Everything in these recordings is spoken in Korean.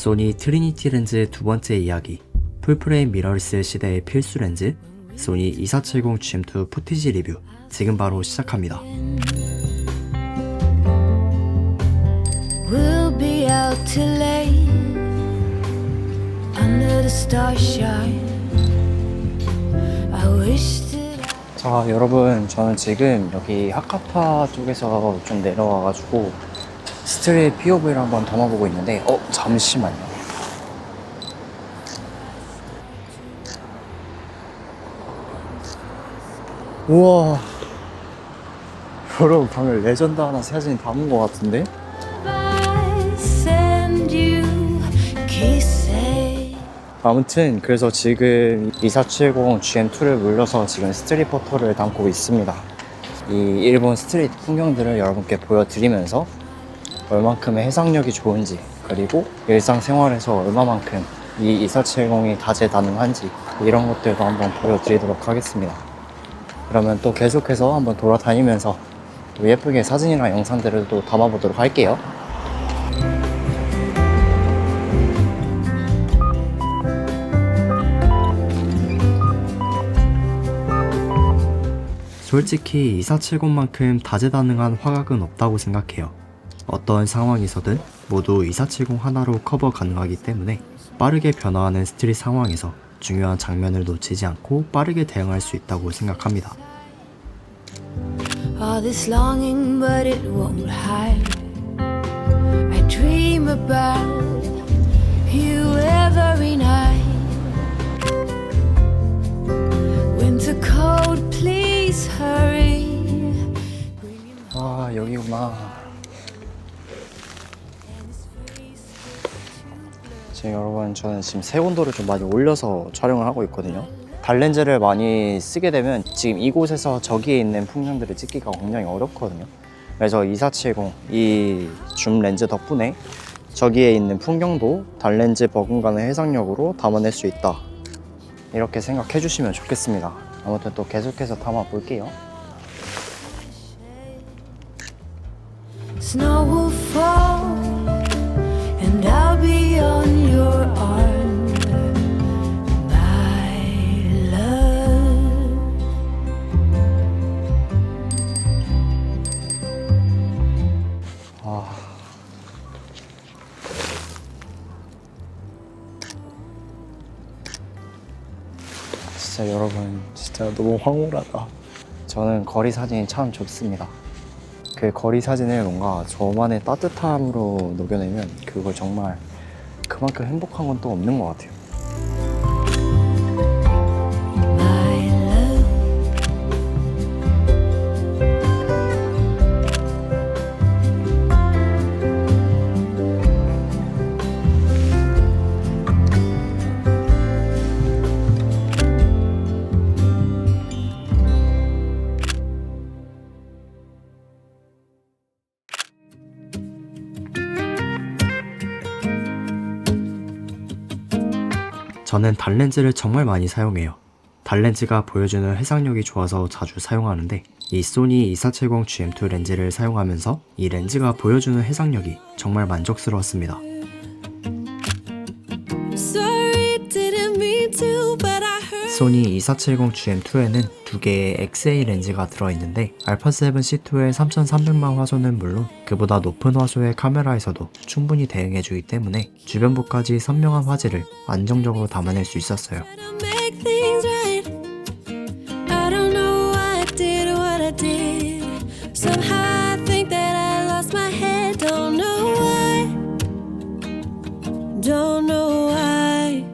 소니 트리니티 렌즈의 두 번째 이야기, 풀프레임 미러리스 시대의 필수 렌즈, 소니 2470 GM2 푸티지 리뷰, 지금 바로 시작합니다. We'll be out till late under the starshine. I wish that 자, 여러분, 저는 지금 여기 하카타 쪽에서 좀 내려와가지고 스트릿 POV를 한번 담아보고 있는데, 잠시만요. 우와, 여러분, 방금 레전드 하나 사진 담은 것 같은데? I send you kisses. 아무튼 그래서 지금 2470 GM2를 물려서 지금 스트릿 포토를 담고 있습니다. 이 일본 스트릿 풍경들을 여러분께 보여드리면서 얼만큼의 해상력이 좋은지, 그리고 일상생활에서 얼마만큼 이 2470이 다재다능한지 이런 것들도 한번 보여드리도록 하겠습니다. 그러면 또 계속해서 한번 돌아다니면서 또 예쁘게 사진이나 영상들을 또 담아보도록 할게요. 솔직히 2470만큼 다재다능한 화각은 없다고 생각해요. 어떤 상황에서든 모두 2470 하나로 커버 가능하기 때문에 빠르게 변화하는 스트릿 상황에서 중요한 장면을 놓치지 않고 빠르게 대응할 수 있다고 생각합니다. All this longing, but it won't hide. I dream about you every night. Winter cold, please hurry. 아, 여기구나. 여러분, 저는 지금 새 온도를 좀 많이 올려서 촬영을 하고 있거든요. 달렌즈를 많이 쓰게 되면 지금 이곳에서 저기에 있는 풍경들을 찍기가 굉장히 어렵거든요. 그래서 2470 이 줌 렌즈 덕분에 저기에 있는 풍경도 달렌즈 버금가는 해상력으로 담아낼 수 있다, 이렇게 생각해 주시면 좋겠습니다. 아무튼 또 계속해서 담아 볼게요. Snow will fall, and I'll be on your arm, my love. 진짜 여러분, 진짜 너무 황홀하다. 저는 거리 사진이 참 좋습니다. 그 거리 사진을 뭔가 저만의 따뜻함으로 녹여내면 그걸 정말 그만큼 행복한 건 또 없는 것 같아요. My love. 저는 달렌즈를 정말 많이 사용해요. 달렌즈가 보여주는 해상력이 좋아서 자주 사용하는데, 이 소니 2470 GM2 렌즈를 사용하면서 이 렌즈가 보여주는 해상력이 정말 만족스러웠습니다. Sorry, didn't mean to, but I heard. 소니 2470 GM2에는 두 개의 XA 렌즈가 들어있는데, α7C2의 3300만 화소는 물론 그보다 높은 화소의 카메라에서도 충분히 대응해주기 때문에 주변부까지 선명한 화질을 안정적으로 담아낼 수 있었어요. I'll make things right. I don't know why I did what I did. Somehow I think that I lost my head. Don't know why. Don't know why.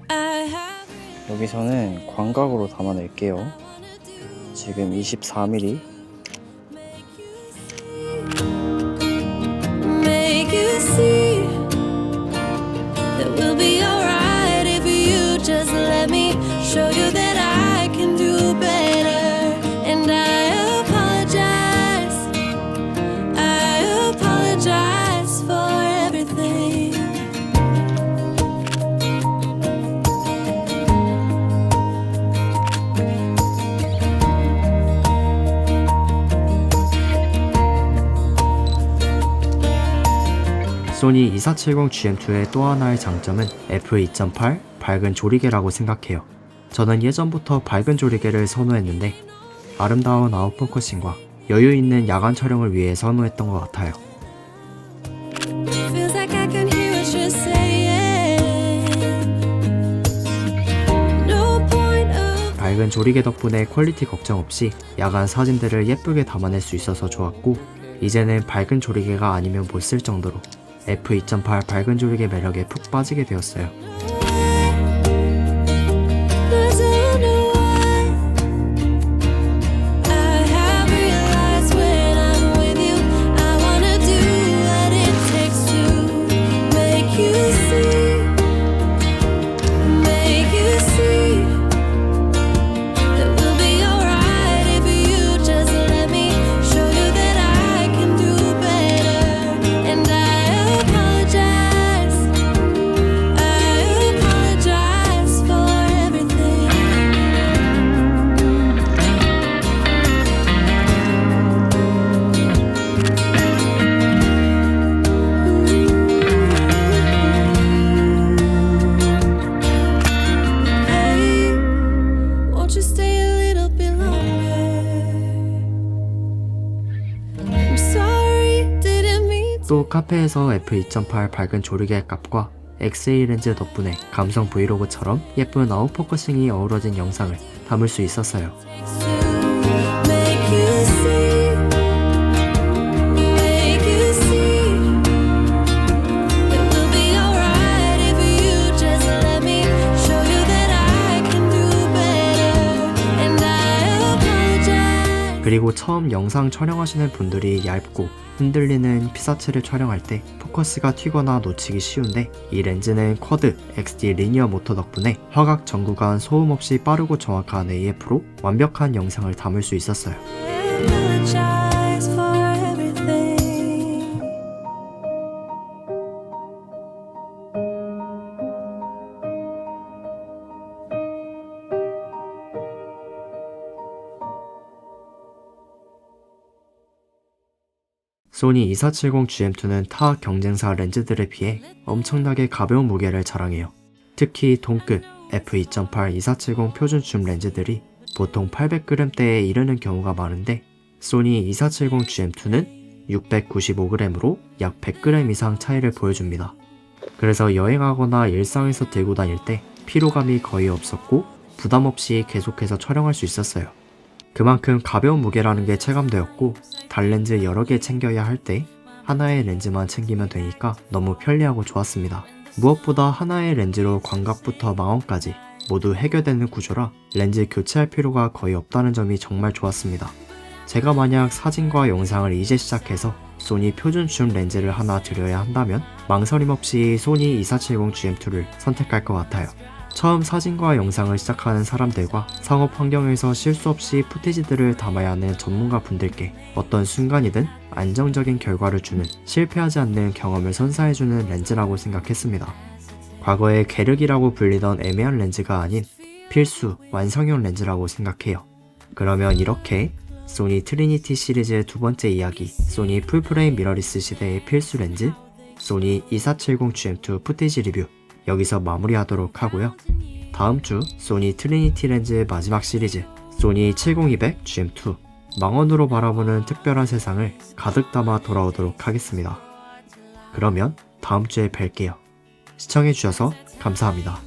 I have 여기서는 광각으로 담아낼게요. 지금 24mm. make you see that we'll be alright if you just let me show you that I can do better. And I apologize for everything. 소니 2470GM2의 또 하나의 장점은 f2.8 밝은 조리개라고 생각해요. 저는 예전부터 밝은 조리개를 선호했는데 아름다운 아웃포커싱과 여유 있는 야간 촬영을 위해 선호했던 것 같아요. Feels like I can hear what you're saying. No point of 밝은 조리개 덕분에 퀄리티 걱정 없이 야간 사진들을 예쁘게 담아낼 수 있어서 좋았고, 이제는 밝은 조리개가 아니면 못 쓸 정도로 f2.8 밝은 조리개 매력에 푹 빠지게 되었어요. Cause I know I have realized when I'm with you, I wanna do what it takes to make you see that we'll be alright if you just let me show you that I can do better. And I apologize for everything. Hey, won't you stay a little bit longer? I'm sorry, didn't mean to. 또 카페에서 f2.8 밝은 조리개 값과 XA 렌즈 덕분에 감성 브이로그처럼 예쁜 아웃포커싱이 어우러진 영상을 담을 수 있었어요. Make you see that we'll be alright if you just let me show you that I can do better. And I apologize. 그리고 처음 영상 촬영하시는 분들이 얇고 흔들리는 피사체를 촬영할 때 포커스가 튀거나 놓치기 쉬운데, 이 렌즈는 쿼드 XD 리니어 모터 덕분에 화각 전 구간 소음 없이 빠르고 정확한 AF로 완벽한 영상을 담을 수 있었어요. I apologize for everything. 소니 2470GM2는 타 경쟁사 렌즈들에 비해 엄청나게 가벼운 무게를 자랑해요. 특히 동급 f2.8 2470 표준 줌 렌즈들이 보통 800g대에 이르는 경우가 많은데, 소니 2470GM2는 695g으로 약 100g 이상 차이를 보여줍니다. 그래서 여행하거나 일상에서 들고 다닐 때 피로감이 거의 없었고 부담 없이 계속해서 촬영할 수 있었어요. 그만큼 가벼운 무게라는 게 체감되었고, 달렌즈 여러 개 챙겨야 할 때 하나의 렌즈만 챙기면 되니까 너무 편리하고 좋았습니다. 무엇보다 하나의 렌즈로 광각부터 망원까지 모두 해결되는 구조라 렌즈 교체할 필요가 거의 없다는 점이 정말 좋았습니다. 제가 만약 사진과 영상을 이제 시작해서 소니 표준 줌 렌즈를 하나 들여야 한다면 망설임 없이 소니 2470GM2를 선택할 것 같아요. 처음 사진과 영상을 시작하는 사람들과 상업 환경에서 실수 없이 푸티지들을 담아야 하는 전문가 분들께 어떤 순간이든 안정적인 결과를 주는, 실패하지 않는 경험을 선사해주는 렌즈라고 생각했습니다. 과거에 계륵이라고 불리던 애매한 렌즈가 아닌 필수 완성형 렌즈라고 생각해요. 그러면 이렇게 소니 트리니티 시리즈의 두 번째 이야기, 소니 풀프레임 미러리스 시대의 필수 렌즈, 소니 2470GM2 푸티지 리뷰 여기서 마무리하도록 하고요. 다음 주 소니 트리니티 렌즈의 마지막 시리즈, 소니 70200GM2 망원으로 바라보는 특별한 세상을 가득 담아 돌아오도록 하겠습니다. 그러면 다음 주에 뵐게요. 시청해주셔서 감사합니다.